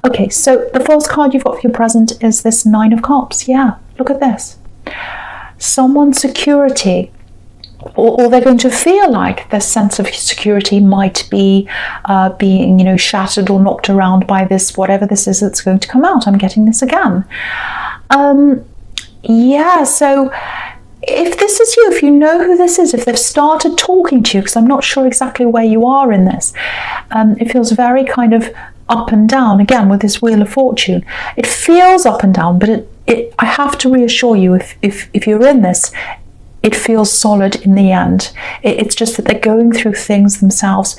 Okay, so the false card you've got for your present is this Nine of Cups. Yeah, look at this. Someone's security, or they're going to feel like their sense of security might be being, shattered or knocked around by this, whatever this is that's going to come out. I'm getting this again. Yeah, so if this is you, if you know who this is, if they've started talking to you, because I'm not sure exactly where you are in this, it feels very kind of up and down. Again, with this Wheel of Fortune, it feels up and down, but I have to reassure you, if you're in this, it feels solid in the end. It's just that they're going through things themselves.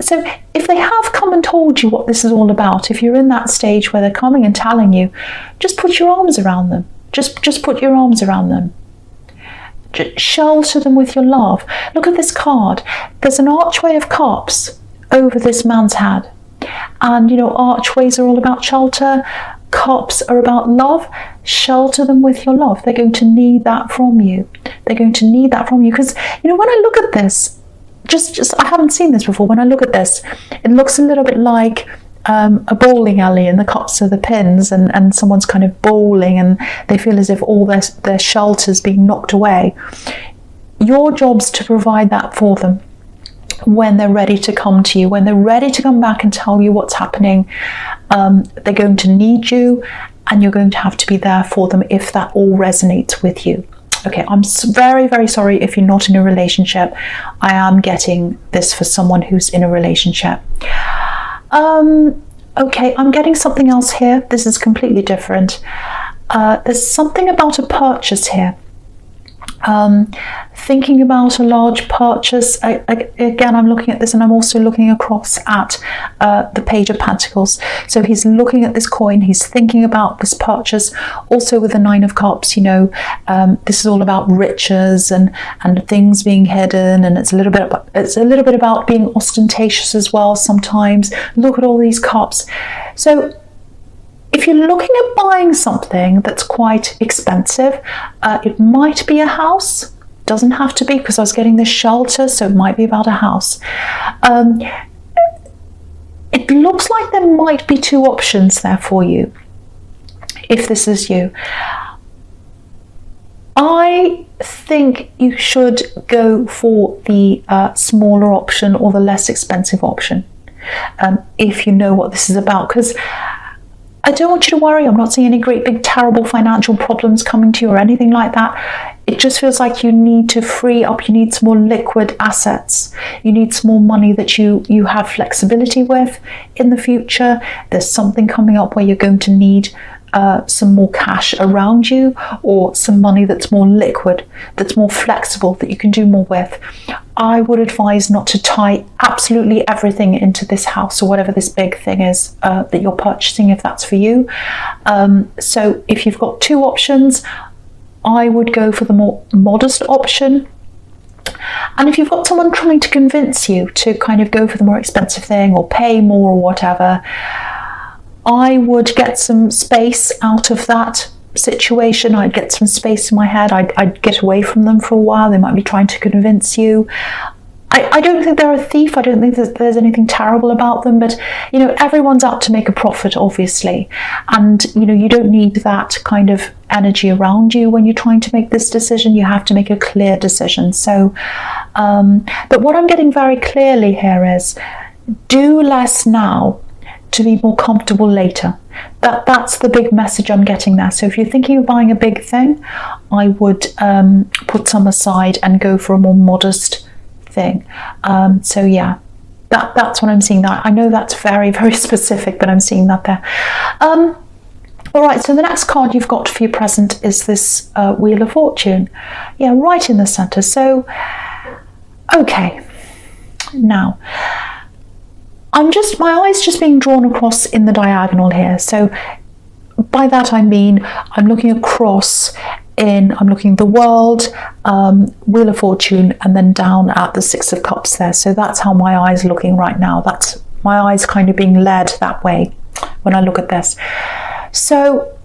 So if they have come and told you what this is all about, if you're in that stage where they're coming and telling you, just put your arms around them. Just put your arms around them. Shelter them with your love. Look at this card. There's an archway of cups over this man's head. And, archways are all about shelter. Cups are about love. Shelter them with your love. They're going to need that from you. They're going to need that from you. Because, when I look at this, just I haven't seen this before. When I look at this, it looks a little bit like a bowling alley, and the cups are the pins, and someone's kind of bowling, and they feel as if all their shelter's being knocked away. Your job's to provide that for them when they're ready to come to you, when they're ready to come back and tell you what's happening. They're going to need you, and you're going to have to be there for them if that all resonates with you. Okay, I'm very, very sorry if you're not in a relationship. I am getting this for someone who's in a relationship. Okay, I'm getting something else here. This is completely different. There's something about a purchase here. Thinking about a large purchase. Again, I'm looking at this, and I'm also looking across at the Page of Pentacles. So he's looking at this coin, he's thinking about this purchase. Also with the Nine of Cups, this is all about riches and things being hidden, and it's a little bit about being ostentatious as well sometimes. Look at all these cups. So if you're looking at buying something that's quite expensive, it might be a house. Doesn't have to be, because I was getting this shelter, so it might be about a house. It looks like there might be two options there for you, if this is you. I think you should go for the smaller option or the less expensive option, if you know what this is about, because I don't want you to worry. I'm not seeing any great big terrible financial problems coming to you or anything like that. It just feels like you need to free up. You need some more liquid assets. You need some more money that you have flexibility with in the future. There's something coming up where you're going to need some more cash around you, or some money that's more liquid, that's more flexible, that you can do more with. I would advise not to tie absolutely everything into this house or whatever this big thing is that you're purchasing, if that's for you. So if you've got two options, I would go for the more modest option. And if you've got someone trying to convince you to kind of go for the more expensive thing or pay more or whatever, I would get some space out of that situation. I'd get some space in my head. I'd get away from them for a while. They might be trying to convince you. I don't think they're a thief. I don't think that there's anything terrible about them, but everyone's out to make a profit, obviously, and you don't need that kind of energy around you when you're trying to make this decision. You have to make a clear decision. So but what I'm getting very clearly here is, do less now to be more comfortable later. That's the big message I'm getting there. So if you're thinking of buying a big thing, I would put some aside and go for a more modest thing. So yeah, that's what I'm seeing there. I know that's very, very specific, but I'm seeing that there. All right, so the next card you've got for your present is this Wheel of Fortune. Yeah, right in the center. So, okay, now, my eyes just being drawn across in the diagonal here. So by that I mean, I'm looking across I'm looking at the world, Wheel of Fortune, and then down at the Six of Cups there. So that's how my eyes are looking right now. That's my eyes kind of being led that way when I look at this. So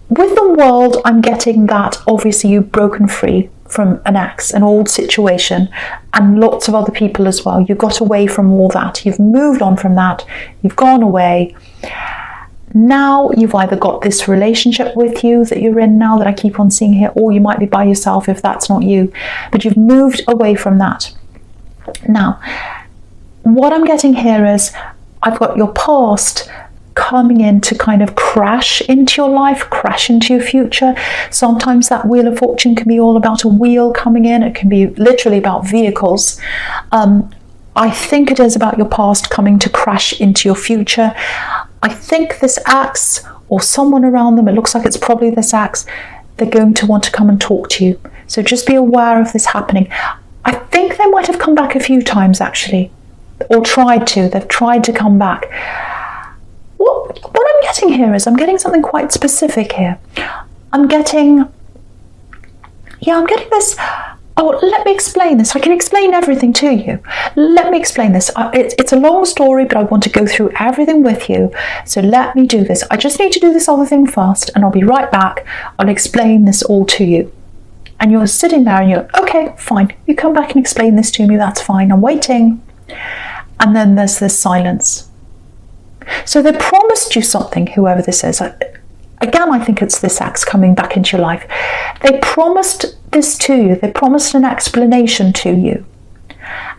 with the world, I'm getting that obviously you've broken free from an ex, an old situation, and lots of other people as well. You got away from all that. You've moved on from that. You've gone away. now you've either got this relationship with you that you're in now that I keep on seeing here, or you might be by yourself if that's not you, but you've moved away from that. Now, what I'm getting here is I've got your past coming in to kind of crash into your life, crash into your future. Sometimes that Wheel of Fortune can be all about a wheel coming in. It can be literally about vehicles. I think it is about your past coming to crash into your future. I think this axe, or someone around them, it looks like it's probably this axe, they're going to want to come and talk to you. So just be aware of this happening. I think they might have come back a few times actually, or tried to. They've tried to come back. What I'm getting here is I'm getting something quite specific here. I'm getting this. Oh, let me explain this. I can explain everything to you. Let me explain this. It's a long story, but I want to go through everything with you. So let me do this. I just need to do this other thing first, and I'll be right back. I'll explain this all to you. And you're sitting there and you're like, okay, fine. You come back and explain this to me. That's fine. I'm waiting. And then there's this silence. So they promised you something, whoever this is. Again, I think it's this axe coming back into your life. They promised this to you. They promised an explanation to you.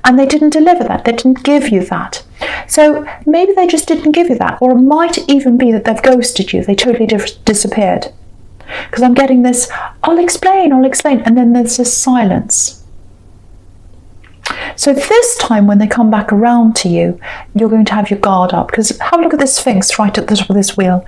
And they didn't deliver that. They didn't give you that. So maybe they just didn't give you that. Or it might even be that they've ghosted you. They totally disappeared. Because I'm getting this, I'll explain. And then there's this silence. So this time when they come back around to you, you're going to have your guard up. Because have a look at this Sphinx right at the top of this wheel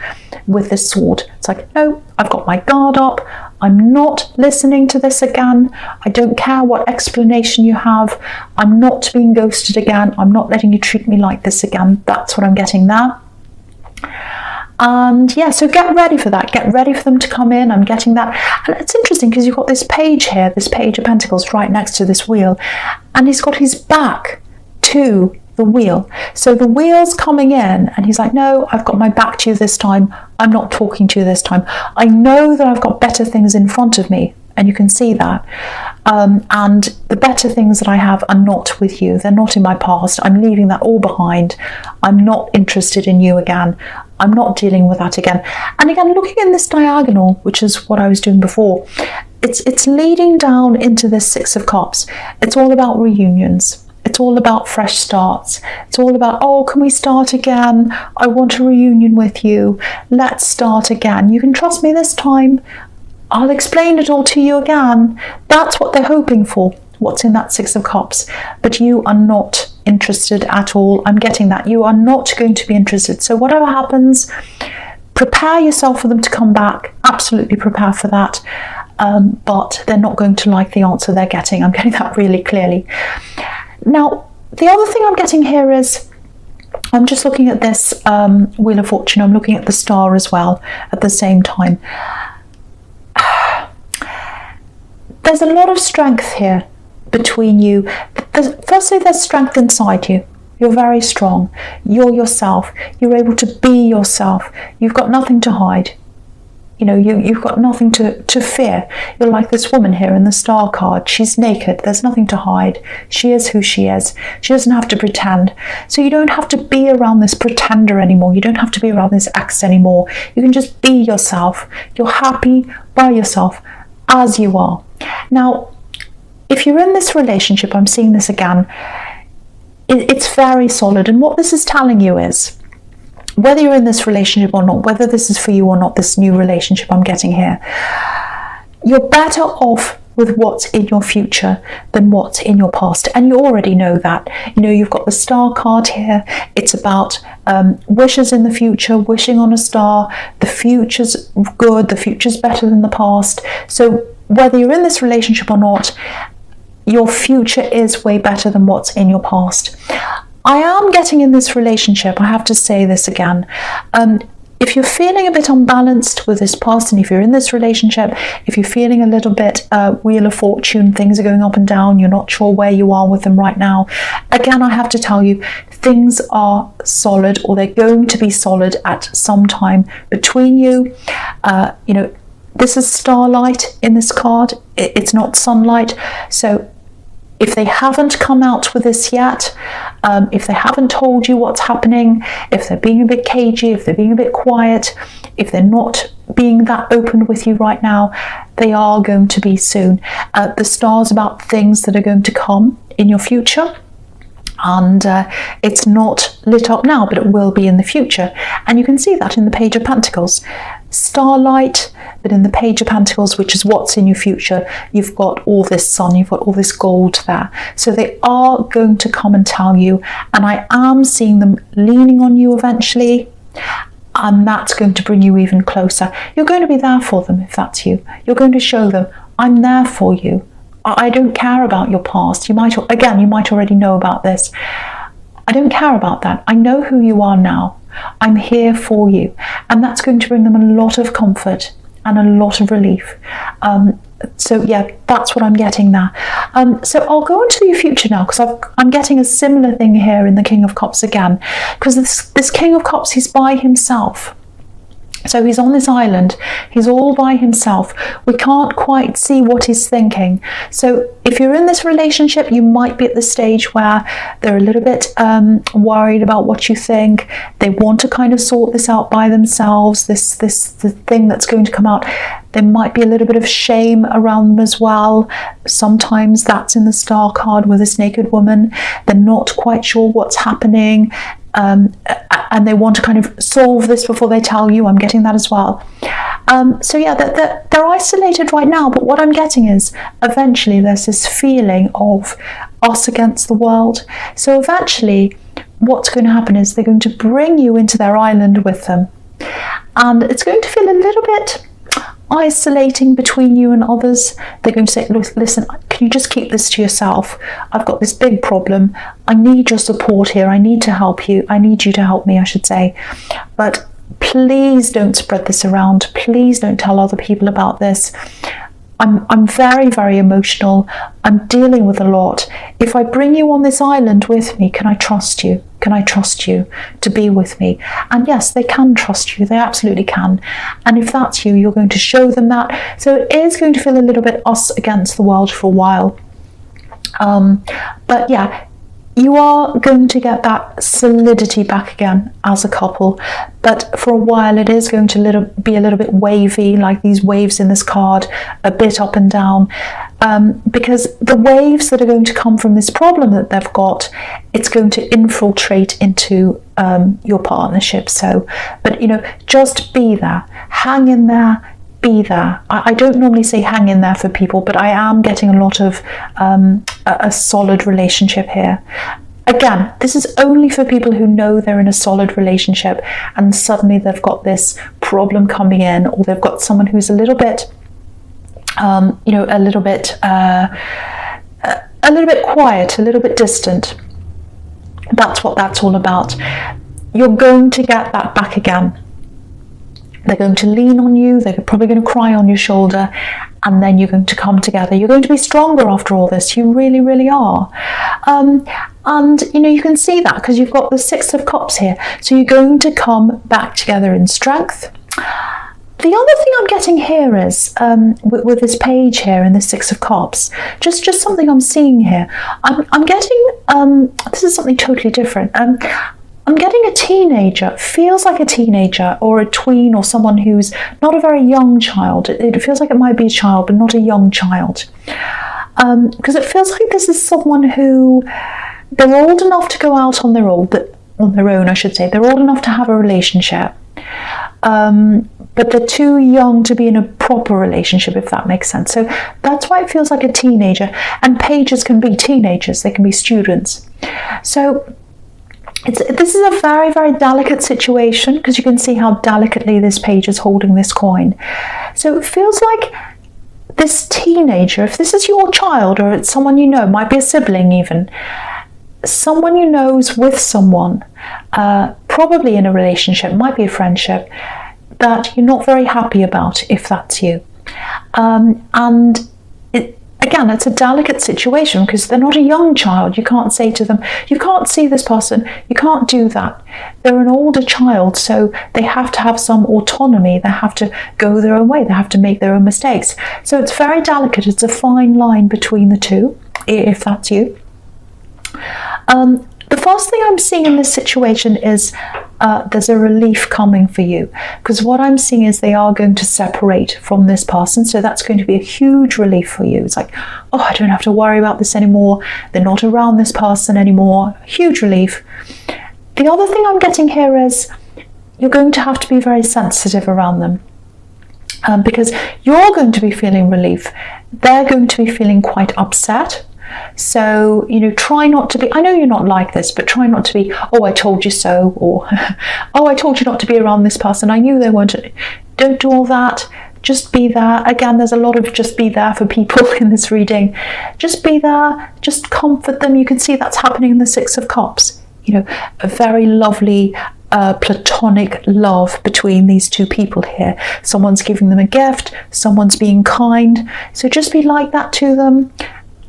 with this sword. It's like, no, I've got my guard up. I'm not listening to this again. I don't care what explanation you have. I'm not being ghosted again. I'm not letting you treat me like this again. That's what I'm getting there. And yeah, so get ready for that. Get ready for them to come in. I'm getting that. And it's interesting because you've got this page here, this Page of Pentacles right next to this wheel. And he's got his back to the wheel. So the wheel's coming in and he's like, no, I've got my back to you this time. I'm not talking to you this time. I know that I've got better things in front of me. And you can see that. And the better things that I have are not with you. They're not in my past. I'm leaving that all behind. I'm not interested in you again. I'm not dealing with that again. And again, looking in this diagonal, which is what I was doing before, it's leading down into this Six of Cups. It's all about reunions. It's all about fresh starts. It's all about, oh, can we start again? I want a reunion with you. Let's start again. You can trust me this time. I'll explain it all to you again. That's what they're hoping for, what's in that Six of Cups. But you are not interested at all. I'm getting that. You are not going to be interested. So whatever happens, prepare yourself for them to come back. Absolutely prepare for that. But they're not going to like the answer they're getting. I'm getting that really clearly. Now, the other thing I'm getting here is, I'm just looking at this Wheel of Fortune. I'm looking at the star as well at the same time. There's a lot of strength here between you. Firstly, there's strength inside you. You're very strong. You're yourself. You're able to be yourself. You've got nothing to hide. You know, you've got nothing to fear. You're like this woman here in the star card. She's naked. There's nothing to hide. She is who she is. She doesn't have to pretend. So you don't have to be around this pretender anymore. You don't have to be around this ex anymore. You can just be yourself. You're happy by yourself as you are. Now, if you're in this relationship, I'm seeing this again, it's very solid. And what this is telling you is, whether you're in this relationship or not, whether this is for you or not, this new relationship I'm getting here, you're better off with what's in your future than what's in your past. And you already know that. You know, you've got the star card here. It's about wishes in the future, wishing on a star. The future's good. The future's better than the past. So whether you're in this relationship or not, your future is way better than what's in your past. I am getting in this relationship, I have to say this again, if you're feeling a bit unbalanced with this person, if you're in this relationship, if you're feeling a little bit Wheel of Fortune, things are going up and down, you're not sure where you are with them right now, again, I have to tell you, things are solid, or they're going to be solid at some time between you. You know, this is starlight in this card, it's not sunlight, so if they haven't come out with this yet, if they haven't told you what's happening, if they're being a bit cagey, if they're being a bit quiet, if they're not being that open with you right now, they are going to be soon. The star's about things that are going to come in your future. And it's not lit up now, but it will be in the future. And you can see that in the Page of Pentacles. Starlight, but in the Page of Pentacles, which is what's in your future, you've got all this sun, you've got all this gold there. So they are going to come and tell you, and I am seeing them leaning on you eventually, and that's going to bring you even closer. You're going to be there for them if that's you. You're going to show them, I'm there for you. I don't care about your past. You might already know about this. I don't care about that. I know who you are now. I'm here for you. And that's going to bring them a lot of comfort and a lot of relief. So yeah, that's what I'm getting there. So I'll go into your future now, because I'm getting a similar thing here in the King of Cups again. Because this King of Cups, he's by himself. So he's on this island, he's all by himself. We can't quite see what he's thinking. So if you're in this relationship, you might be at the stage where they're a little bit worried about what you think. They want to kind of sort this out by themselves, the thing that's going to come out. There might be a little bit of shame around them as well. Sometimes that's in the Star card with this naked woman. They're not quite sure what's happening. And they want to kind of solve this before they tell you. I'm getting that as well. So yeah, they're isolated right now, but what I'm getting is eventually there's this feeling of us against the world. So eventually what's going to happen is they're going to bring you into their island with them, and it's going to feel a little bit isolating between you and others. They're going to say, listen, can you just keep this to yourself? I've got this big problem. I need your support here. I need to help you. I need you to help me, I should say. But please don't spread this around. Please don't tell other people about this. I'm very, very emotional. I'm dealing with a lot. If I bring you on this island with me, can I trust you? Can I trust you to be with me? And yes, they can trust you. They absolutely can. And if that's you, you're going to show them that. So it is going to feel a little bit us against the world for a while. But yeah, you are going to get that solidity back again as a couple, but for a while it is going to be a little bit wavy, like these waves in this card, a bit up and down, because the waves that are going to come from this problem that they've got, it's going to infiltrate into your partnership. So, but you know, just be there, hang in there, be there. I don't normally say hang in there for people, but I am getting a lot of a solid relationship here. Again, this is only for people who know they're in a solid relationship and suddenly they've got this problem coming in, or they've got someone who's a little bit, a little bit quiet, a little bit distant. That's what that's all about. You're going to get that back again. They're going to lean on you, they're probably going to cry on your shoulder, and then you're going to come together. You're going to be stronger after all this. You really, really are. And, you know, you can see that because you've got the Six of Cups here. So you're going to come back together in strength. The other thing I'm getting here is, with this page here in the Six of Cups, just something I'm seeing here. I'm getting, this is something totally different. I'm getting a teenager, feels like a teenager or a tween or someone who's not a very young child. It feels like it might be a child, but not a young child. Because it feels like this is someone who, they're old enough to go out on their own, I should say. They're old enough to have a relationship. But they're too young to be in a proper relationship, if that makes sense. So that's why it feels like a teenager. And pages can be teenagers, they can be students. So this is a very, very delicate situation, because you can see how delicately this page is holding this coin. So it feels like this teenager, if this is your child or it's someone you know, might be a sibling even, someone you know is with someone, probably in a relationship, might be a friendship, that you're not very happy about, if that's you. And again, it's a delicate situation because they're not a young child. You can't say to them, you can't see this person, you can't do that. They're an older child, so they have to have some autonomy. They have to go their own way. They have to make their own mistakes. So it's very delicate. It's a fine line between the two, if that's you. The first thing I'm seeing in this situation is there's a relief coming for you, because what I'm seeing is they are going to separate from this person, so that's going to be a huge relief for you. It's like, oh, I don't have to worry about this anymore. They're not around this person anymore. Huge relief. The other thing I'm getting here is you're going to have to be very sensitive around them, because you're going to be feeling relief. They're going to be feeling quite upset. So, try not to be, I know you're not like this, but try not to be, oh, I told you so, or, oh, I told you not to be around this person. I knew they weren't. Don't do all that. Just be there. Again, there's a lot of just be there for people in this reading. Just be there. Just comfort them. You can see that's happening in the Six of Cups. A very lovely platonic love between these two people here. Someone's giving them a gift. Someone's being kind. So just be like that to them.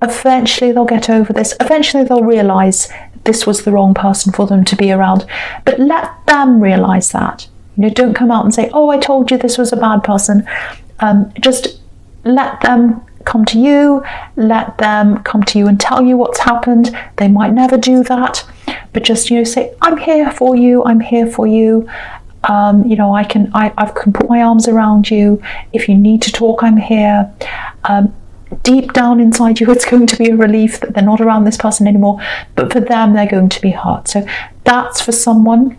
Eventually they'll get over this. Eventually they'll realise this was the wrong person for them to be around. But let them realise that. Don't come out and say, oh, I told you this was a bad person. Just let them come to you. Let them come to you and tell you what's happened. They might never do that. But just, say, I'm here for you. I'm here for you. I can put my arms around you. If you need to talk, I'm here. Deep down inside you, it's going to be a relief that they're not around this person anymore, but for them, they're going to be hurt. So that's for someone.